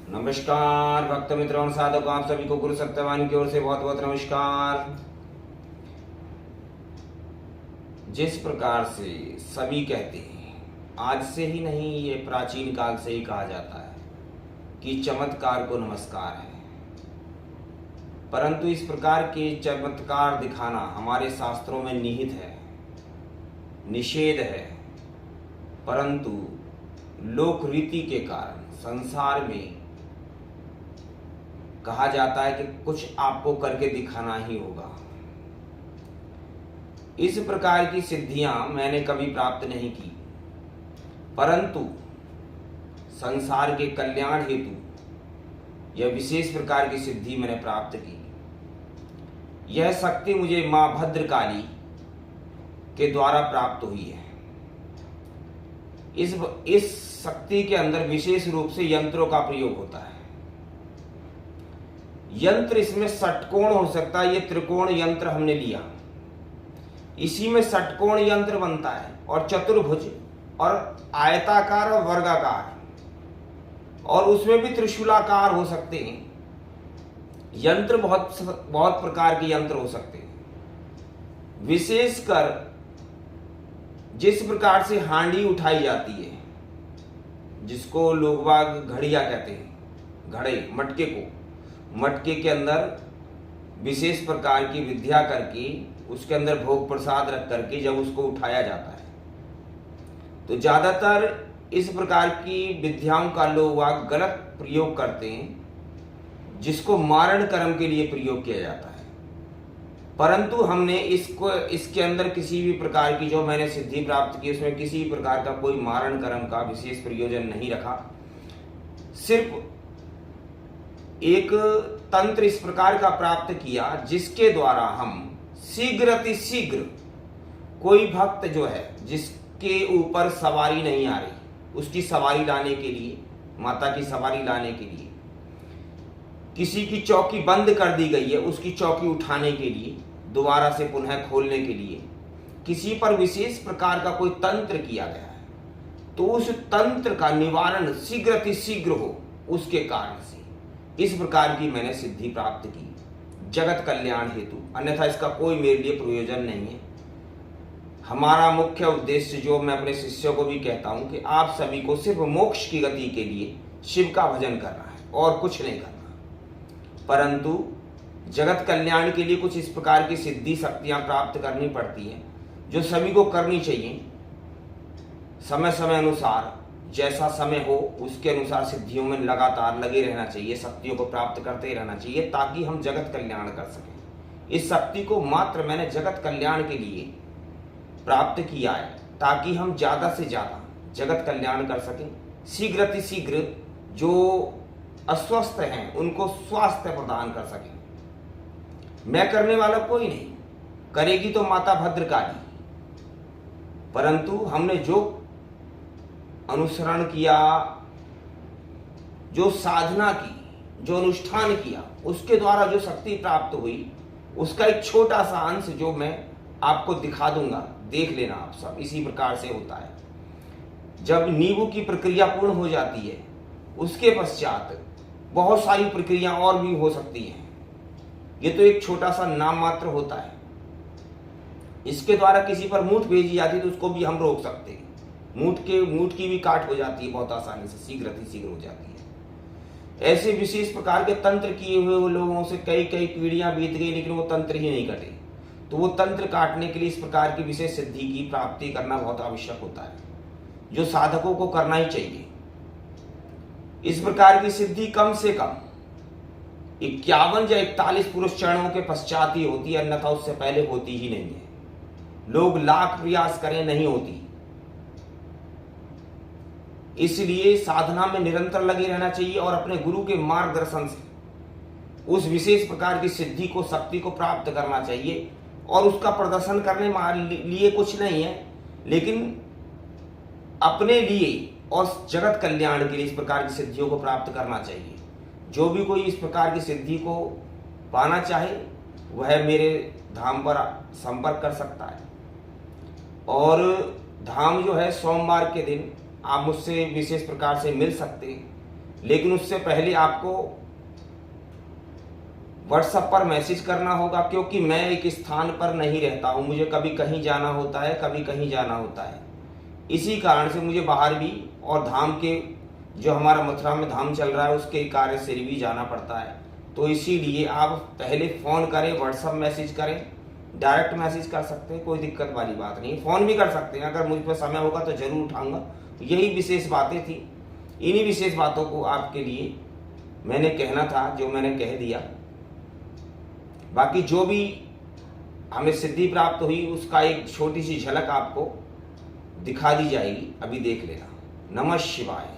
नमस्कार भक्त मित्रों और साधकों, आप सभी को गुरु सत्यवान की ओर से बहुत बहुत नमस्कार। जिस प्रकार से सभी कहते हैं, आज से ही नहीं, ये प्राचीन काल से ही कहा जाता है कि चमत्कार को नमस्कार है, परंतु इस प्रकार के चमत्कार दिखाना हमारे शास्त्रों में निहित है, निषेध है। परंतु लोक रीति के कारण संसार में कहा जाता है कि कुछ आपको करके दिखाना ही होगा। इस प्रकार की सिद्धियां मैंने कभी प्राप्त नहीं की, परंतु संसार के कल्याण हेतु यह विशेष प्रकार की सिद्धि मैंने प्राप्त की। यह शक्ति मुझे मां भद्रकाली के द्वारा प्राप्त हुई है। इस शक्ति के अंदर विशेष रूप से यंत्रों का प्रयोग होता है। यंत्र इसमें षटकोण हो सकता है, ये त्रिकोण यंत्र हमने लिया, इसी में षटकोण यंत्र बनता है, और चतुर्भुज और आयताकार और वर्गाकार, और उसमें भी त्रिशूलाकार हो सकते हैं। यंत्र बहुत बहुत प्रकार के यंत्र हो सकते हैं। विशेषकर जिस प्रकार से हांडी उठाई जाती है, जिसको लोग बाग घड़िया कहते हैं, घड़े, मटके के अंदर विशेष प्रकार की विद्या करके उसके अंदर भोग प्रसाद रख करके जब उसको उठाया जाता है, तो ज्यादातर इस प्रकार की विद्याओं का लोग गलत प्रयोग करते हैं, जिसको मारण कर्म के लिए प्रयोग किया जाता है। परंतु हमने इसके अंदर किसी भी प्रकार की जो मैंने सिद्धि प्राप्त की, उसमें किसी प्रकार का कोई मारण कर्म का विशेष प्रयोजन नहीं रखा। सिर्फ एक तंत्र इस प्रकार का प्राप्त किया जिसके द्वारा हम शीघ्र अतिशीघ्र, कोई भक्त जो है जिसके ऊपर सवारी नहीं आ रही, उसकी सवारी लाने के लिए, माता की सवारी लाने के लिए, किसी की चौकी बंद कर दी गई है, उसकी चौकी उठाने के लिए, दोबारा से पुनः खोलने के लिए किसी पर विशेष प्रकार का कोई तंत्र किया गया है, तो उस तंत्र का निवारण शीघ्र अतिशीघ्र हो, उसके कारण से इस प्रकार की मैंने सिद्धि प्राप्त की जगत कल्याण हेतु। अन्यथा इसका कोई मेरे लिए प्रयोजन नहीं है। हमारा मुख्य उद्देश्य, जो मैं अपने शिष्यों को भी कहता हूं, कि आप सभी को सिर्फ मोक्ष की गति के लिए शिव का भजन करना है और कुछ नहीं करना। परंतु जगत कल्याण के लिए कुछ इस प्रकार की सिद्धि शक्तियां प्राप्त करनी पड़ती हैं, जो सभी को करनी चाहिए। समय समय अनुसार, जैसा समय हो उसके अनुसार सिद्धियों में लगातार लगे रहना चाहिए, शक्तियों को प्राप्त करते रहना चाहिए, ताकि हम जगत कल्याण कर सकें। इस शक्ति को मात्र मैंने जगत कल्याण के लिए प्राप्त किया है, ताकि हम ज्यादा से ज्यादा जगत कल्याण कर सकें। शीघ्र अतिशीघ्र जो अस्वस्थ हैं उनको स्वास्थ्य प्रदान कर सकें। मैं करने वाला कोई नहीं, करेगी तो माता भद्रकाली। परंतु हमने जो अनुसरण किया, जो साधना की, जो अनुष्ठान किया, उसके द्वारा जो शक्ति प्राप्त हुई, उसका एक छोटा सा अंश जो मैं आपको दिखा दूंगा, देख लेना आप सब। इसी प्रकार से होता है। जब नींबू की प्रक्रिया पूर्ण हो जाती है, उसके पश्चात बहुत सारी प्रक्रिया और भी हो सकती हैं। ये तो एक छोटा सा नाम मात्र होता है। इसके द्वारा किसी पर मूठ भेजी जाती है तो उसको भी हम रोक सकते हैं। मूठ की भी काट हो जाती है बहुत आसानी से, शीघ्र अतिशीघ्र हो जाती है। ऐसे विशेष प्रकार के तंत्र किए हुए लोगों से कई पीढ़ियां बीत गई, लेकिन वो तंत्र ही नहीं कटे। तो वो तंत्र काटने के लिए इस प्रकार की विशेष सिद्धि की प्राप्ति करना बहुत आवश्यक होता है, जो साधकों को करना ही चाहिए। इस प्रकार की सिद्धि कम से कम 51 या 41 पुरुष चरणों के पश्चात ही होती है, अन्यथा उससे पहले होती ही नहीं है। लोग लाख प्रयास करें, नहीं होती। इसलिए साधना में निरंतर लगे रहना चाहिए और अपने गुरु के मार्गदर्शन से उस विशेष प्रकार की सिद्धि को, शक्ति को प्राप्त करना चाहिए। और उसका प्रदर्शन करने के लिए कुछ नहीं है, लेकिन अपने लिए और जगत कल्याण के लिए इस प्रकार की सिद्धियों को प्राप्त करना चाहिए। जो भी कोई इस प्रकार की सिद्धि को पाना चाहे, वह मेरे धाम पर संपर्क कर सकता है। और धाम जो है, सोमवार के दिन आप मुझसे विशेष प्रकार से मिल सकते हैं। लेकिन उससे पहले आपको व्हाट्सएप पर मैसेज करना होगा, क्योंकि मैं एक स्थान पर नहीं रहता हूँ, मुझे कभी कहीं जाना होता है, कभी कहीं जाना होता है। इसी कारण से मुझे बाहर भी और धाम के जो हमारा मथुरा में धाम चल रहा है उसके कार्य से भी जाना पड़ता है। तो इसीलिए आप पहले फ़ोन करें, व्हाट्सएप मैसेज करें, डायरेक्ट मैसेज कर सकते हैं, कोई दिक्कत वाली बात नहीं। फ़ोन भी कर सकते हैं, अगर मुझ पर समय होगा तो ज़रूर उठाऊंगा। यही विशेष बातें थी, इन्हीं विशेष बातों को आपके लिए मैंने कहना था, जो मैंने कह दिया। बाकी जो भी हमें सिद्धि प्राप्त हुई उसका एक छोटी सी झलक आपको दिखा दी जाएगी, अभी देख लेना। नमः शिवाय।